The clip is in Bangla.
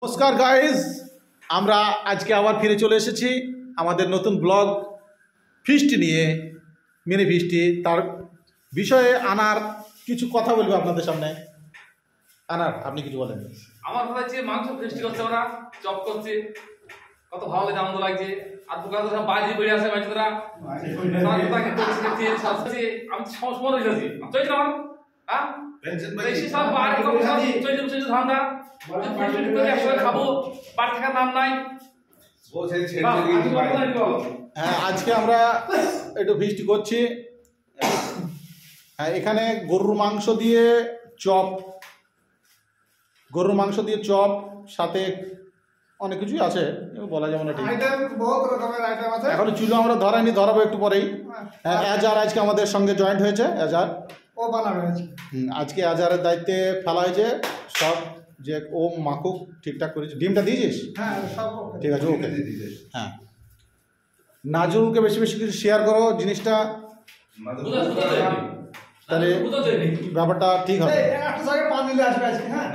নমস্কার গাইজ, আমরা আজকে আবার ফিরে চলে এসেছি আমাদের নতুন ব্লগ ফিস্ট নিয়ে, মিনি ফিস্টি। তার বিষয়ে আনার কিছু কথা বলবো আপনাদের সামনে। আনার, আপনি কিছু বলেন। আমার কথা হচ্ছে মাংস ফিস্টি করছে, ওরা চপ করছে, কত ভালো লাগে, আনন্দ লাগছে। আর দোকান তো সব বাজি বেড়ে আসে বাচ্চারা, তাকে করছে সবচেয়ে আমি সমস্যা হয়ে যাচ্ছি চলছে আমার হ্যাঁ বেশি সব বাইরে চলছে ধান্দা একসঙ্গে খাবো, বাড়ি থাকার নাম নাই। হ্যাঁ, আজকে আমরা একটু ফিস্টি করছি। হ্যাঁ, এখানে গরুর মাংস দিয়ে চপ, সাথে অনেক কিছুই আছে, বলা যাবে না ঠিক। এখন চুলো আমরা ধরাবো একটু পরেই। এজার আজকে আমাদের সঙ্গে জয়েন্ট হয়েছে। এজার ও বানাবে আজকে এজারের দায়িত্বে ফেলা হয়েছে সব, যে ও মাখুক ঠিকঠাক করেছে। ডিমটা দিয়েছিস? হ্যাঁ সব ঠিক আছে, ওকে। হ্যাঁ, নাজরুলকে বেশি বেশি কিছু শেয়ার করো জিনিসটা, তাহলে ব্যাপারটা ঠিক হবে। একটা জায়গায় পানি আসবে আজকে। হ্যাঁ।